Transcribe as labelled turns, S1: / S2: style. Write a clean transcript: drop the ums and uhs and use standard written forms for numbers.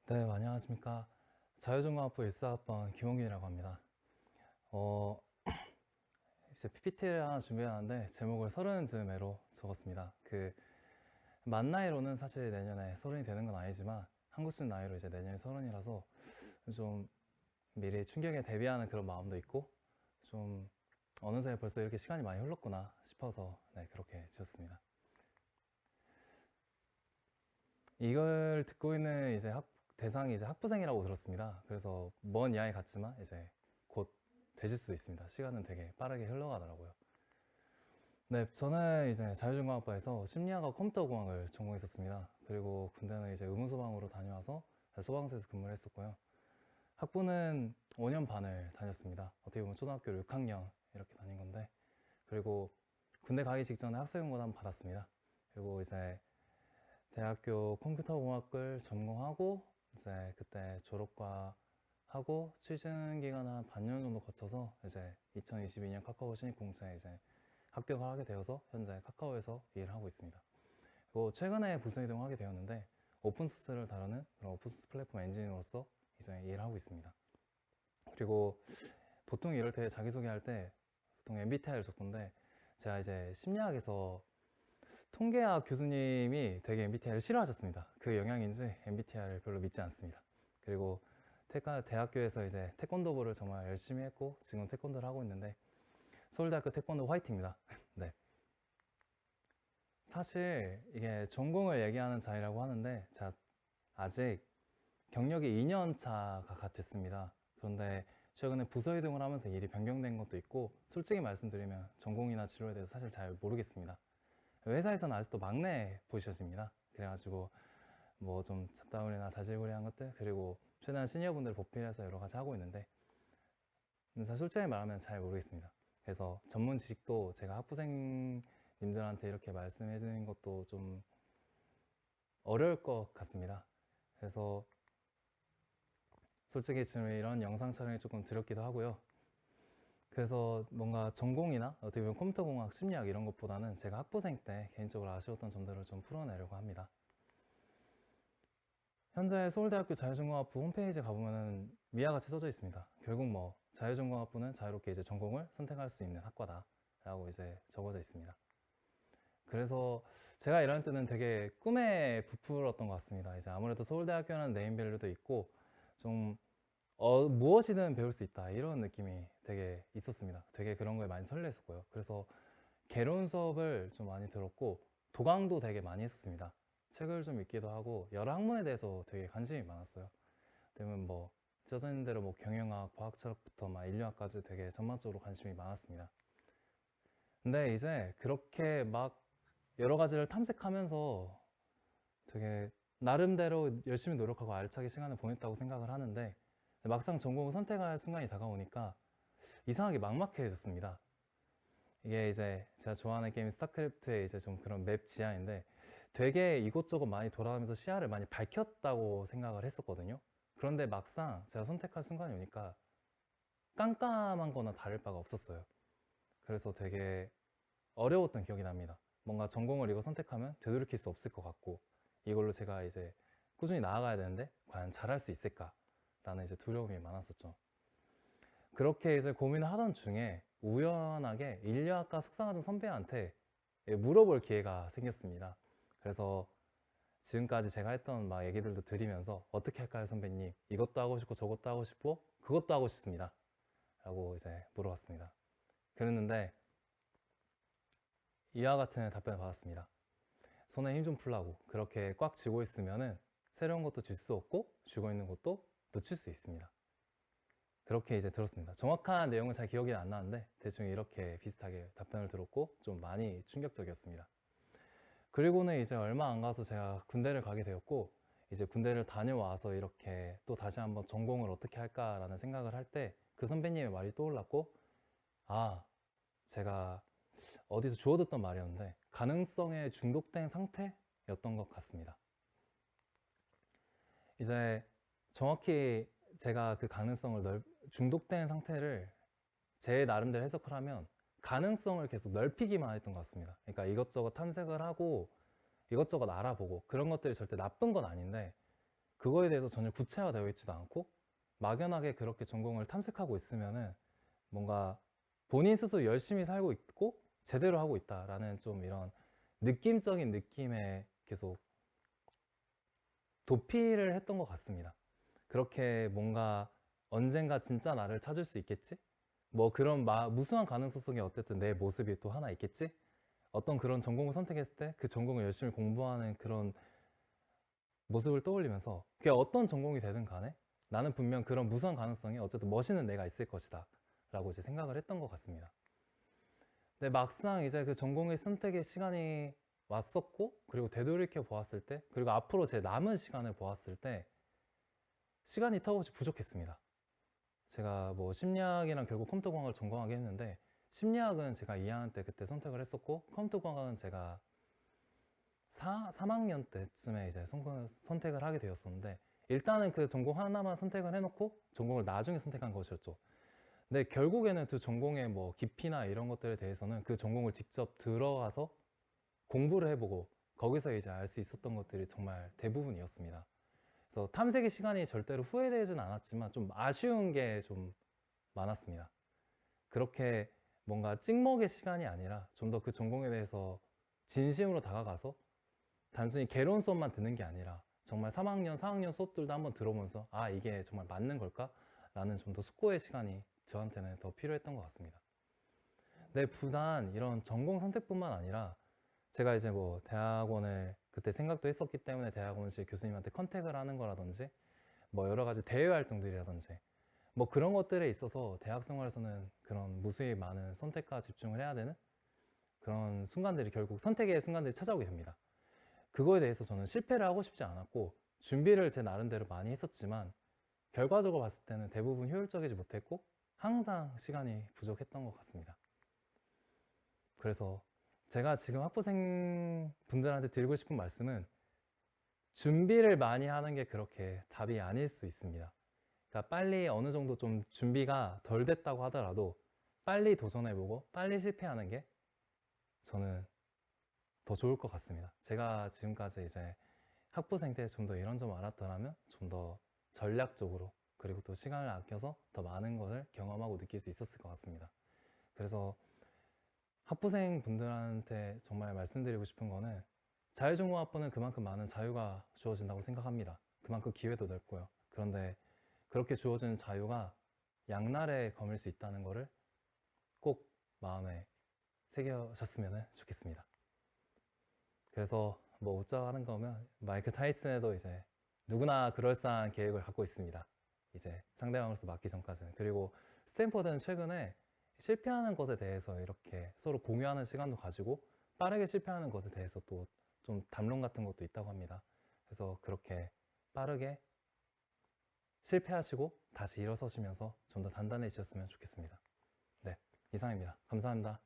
S1: 네, 안녕하십니까. 자유전공학부 1사학번 김홍균이라고 합니다. 이제 PPT를 하나 준비하는데 제목을 서른 즈음에로 적었습니다. 만 나이로는 사실 내년에 서른이 되는 건 아니지만 한국식 나이로 이제 내년에 서른이라서 좀 미리 충격에 대비하는 그런 마음도 있고 좀 어느새 벌써 이렇게 시간이 많이 흘렀구나 싶어서 네, 그렇게 지었습니다. 이걸 듣고 있는 이제 대상이 이제 학부생이라고 들었습니다. 그래서 먼 이야기 같지만 이제 곧 되실 수도 있습니다. 시간은 되게 빠르게 흘러가더라고요. 네, 저는 이제 자유전공학과에서 심리학과 컴퓨터공학을 전공했었습니다. 그리고 군대는 이제 의무소방으로 다녀와서 소방서에서 근무를 했었고요. 학부는 5년 반을 다녔습니다. 어떻게 보면 초등학교 6학년 이렇게 다닌 건데, 그리고 군대 가기 직전에 학생연구원 받았습니다. 그리고 이제 대학교 컴퓨터공학을 전공하고 이제 그때 졸업과 하고 취준 기간 한 반년 정도 거쳐서 이제 2022년 카카오 신입공채에 이제 합격을 하게 되어서 현재 카카오에서 일을 하고 있습니다. 그리고 최근에 부서 이동하게 되었는데 오픈소스를 다루는 그런 오픈소스 플랫폼 엔지니어로서 이제 일을 하고 있습니다. 그리고 보통 이럴 때 자기소개할 때 보통 MBTI를 적던데 제가 이제 심리학에서 통계학 교수님이 되게 MBTI를 싫어하셨습니다. 그 영향인지 MBTI를 별로 믿지 않습니다. 그리고 대학교에서 이제 태권도부를 정말 열심히 했고 지금 태권도를 하고 있는데 서울대학교 태권도 화이팅입니다. 네. 사실 이게 전공을 얘기하는 자리라고 하는데 제가 아직 경력이 2년 차가 됐습니다. 그런데 최근에 부서 이동을 하면서 일이 변경된 것도 있고 솔직히 말씀드리면 전공이나 진로에 대해서 사실 잘 모르겠습니다. 회사에서는 아직도 막내 포지션입니다. 그래가지고 뭐 좀 잡다구리나 자질구레한 것들 그리고 최대한 시니어분들 보필해서 여러 가지 하고 있는데 사실 솔직히 말하면 잘 모르겠습니다. 그래서 전문 지식도 제가 학부생님들한테 이렇게 말씀해 주는 것도 좀 어려울 것 같습니다. 그래서 솔직히 지금 이런 영상 촬영이 조금 두렵기도 하고요. 그래서 뭔가 전공이나 어떻게 보면 컴퓨터공학, 심리학 이런 것보다는 제가 학부생 때 개인적으로 아쉬웠던 점들을 좀 풀어내려고 합니다. 현재 서울대학교 자유전공학부 홈페이지에 가보면 위와 같이 써져 있습니다. 결국 뭐 자유전공학부는 자유롭게 이제 전공을 선택할 수 있는 학과다라고 이제 적어져 있습니다. 그래서 제가 일할 때는 되게 꿈에 부풀었던 것 같습니다. 이제 아무래도 서울대학교는 네임밸류도 있고 좀 무엇이든 배울 수 있다 이런 느낌이 되게 있었습니다. 되게 그런 거에 많이 설레었고요. 그래서 개론 수업을 좀 많이 들었고 도강도 되게 많이 했었습니다. 책을 좀 읽기도 하고 여러 학문에 대해서 되게 관심이 많았어요. 그러면 뭐 써있는 대로 뭐 경영학, 과학철학부터 막 인류학까지 되게 전반적으로 관심이 많았습니다. 근데 이제 그렇게 막 여러 가지를 탐색하면서 되게 나름대로 열심히 노력하고 알차게 시간을 보냈다고 생각을 하는데 막상 전공을 선택할 순간이 다가오니까 이상하게 막막해졌습니다. 이게 이제 제가 좋아하는 게임 스타크래프트의 이제 좀 그런 맵 지하인데 되게 이곳저곳 많이 돌아가면서 시야를 많이 밝혔다고 생각을 했었거든요. 그런데 막상 제가 선택할 순간이 오니까 깜깜한 거나 다를 바가 없었어요. 그래서 되게 어려웠던 기억이 납니다. 뭔가 전공을 이거 선택하면 되돌이킬 수 없을 것 같고 이걸로 제가 이제 꾸준히 나아가야 되는데 과연 잘할 수 있을까라는 이제 두려움이 많았었죠. 그렇게 이제 고민을 하던 중에 우연하게 인류학과 석사과정 선배한테 물어볼 기회가 생겼습니다. 그래서 지금까지 제가 했던 막 얘기들도 드리면서 어떻게 할까요, 선배님? 이것도 하고 싶고 저것도 하고 싶고 그것도 하고 싶습니다. 라고 이제 물어봤습니다. 그랬는데 이와 같은 답변을 받았습니다. 손에 힘 좀 풀라고. 그렇게 꽉 쥐고 있으면은 새로운 것도 줄 수 없고 쥐고 있는 것도 놓칠 수 있습니다. 그렇게 이제 들었습니다. 정확한 내용은 잘 기억이 안 나는데 대충 이렇게 비슷하게 답변을 들었고 좀 많이 충격적이었습니다. 그리고는 이제 얼마 안 가서 제가 군대를 가게 되었고 이제 군대를 다녀와서 이렇게 또 다시 한번 전공을 어떻게 할까라는 생각을 할 때 그 선배님의 말이 떠올랐고 아, 제가 어디서 주워 듣던 말이었는데 가능성에 중독된 상태였던 것 같습니다. 이제 정확히 제가 그 가능성을 중독된 상태를 제 나름대로 해석을 하면 가능성을 계속 넓히기만 했던 것 같습니다. 그러니까 이것저것 탐색을 하고 이것저것 알아보고 그런 것들이 절대 나쁜 건 아닌데 그거에 대해서 전혀 구체화되어 있지도 않고 막연하게 그렇게 전공을 탐색하고 있으면은 뭔가 본인 스스로 열심히 살고 있고 제대로 하고 있다라는 좀 이런 느낌적인 느낌에 계속 도피를 했던 것 같습니다. 그렇게 뭔가 언젠가 진짜 나를 찾을 수 있겠지? 뭐 그런 무수한 가능성 속에 어쨌든 내 모습이 또 하나 있겠지? 어떤 그런 전공을 선택했을 때 그 전공을 열심히 공부하는 그런 모습을 떠올리면서 그게 어떤 전공이 되든 간에 나는 분명 그런 무수한 가능성에 어쨌든 멋있는 내가 있을 것이다 라고 이제 생각을 했던 것 같습니다. 근데 막상 이제 그 전공의 선택의 시간이 왔었고 그리고 되돌이켜 보았을 때 그리고 앞으로 제 남은 시간을 보았을 때 시간이 턱없이 부족했습니다. 제가 뭐 심리학이랑 결국 컴퓨터공학을 전공하게 했는데 심리학은 제가 2학년 때 그때 선택을 했었고 컴퓨터공학은 제가 3학년 때쯤에 이제 선택을 하게 되었었는데 일단은 그 전공 하나만 선택을 해놓고 전공을 나중에 선택한 것이었죠. 근데 결국에는 그 전공의 뭐 깊이나 이런 것들에 대해서는 그 전공을 직접 들어가서 공부를 해보고 거기서 이제 알 수 있었던 것들이 정말 대부분이었습니다. 그래서 탐색의 시간이 절대로 후회되진 않았지만 좀 아쉬운 게 좀 많았습니다. 그렇게 뭔가 찍먹의 시간이 아니라 좀 더 그 전공에 대해서 진심으로 다가가서 단순히 개론 수업만 듣는 게 아니라 정말 3학년, 4학년 수업들도 한번 들어보면서 아 이게 정말 맞는 걸까? 라는 좀 더 숙고의 시간이 저한테는 더 필요했던 것 같습니다. 근데 부단 이런 전공 선택뿐만 아니라 제가 이제 뭐 대학원을 그때 생각도 했었기 때문에 대학원실 교수님한테 컨택을 하는 거라든지 뭐 여러 가지 대외 활동들이라든지 뭐 그런 것들에 있어서 대학 생활에서는 그런 무수히 많은 선택과 집중을 해야 되는 그런 순간들이 결국 선택의 순간들이 찾아오게 됩니다. 그거에 대해서 저는 실패를 하고 싶지 않았고 준비를 제 나름대로 많이 했었지만 결과적으로 봤을 때는 대부분 효율적이지 못했고 항상 시간이 부족했던 것 같습니다. 그래서 제가 지금 학부생 분들한테 드리고 싶은 말씀은 준비를 많이 하는 게 그렇게 답이 아닐 수 있습니다. 그러니까 빨리 어느 정도 좀 준비가 덜 됐다고 하더라도 빨리 도전해보고 빨리 실패하는 게 저는 더 좋을 것 같습니다. 제가 지금까지 이제 학부생 때 좀 더 이런 점 알았더라면 좀 더 전략적으로 그리고 또 시간을 아껴서 더 많은 것을 경험하고 느낄 수 있었을 것 같습니다. 그래서 학부생 분들한테 정말 말씀드리고 싶은 거는 자율전공학부는 그만큼 많은 자유가 주어진다고 생각합니다. 그만큼 기회도 넓고요. 그런데 그렇게 주어지는 자유가 양날의 검일 수 있다는 것을 꼭 마음에 새겨셨으면 좋겠습니다. 그래서 뭐 웃자고 하는 거면 마이크 타이슨에도 이제 누구나 그럴싸한 계획을 갖고 있습니다. 이제 상대방으로서 맞기 전까지는. 그리고 스탠퍼드는 최근에 실패하는 것에 대해서 이렇게 서로 공유하는 시간도 가지고 빠르게 실패하는 것에 대해서 또 좀 담론 같은 것도 있다고 합니다. 그래서 그렇게 빠르게 실패하시고 다시 일어서시면서 좀 더 단단해지셨으면 좋겠습니다. 네, 이상입니다. 감사합니다.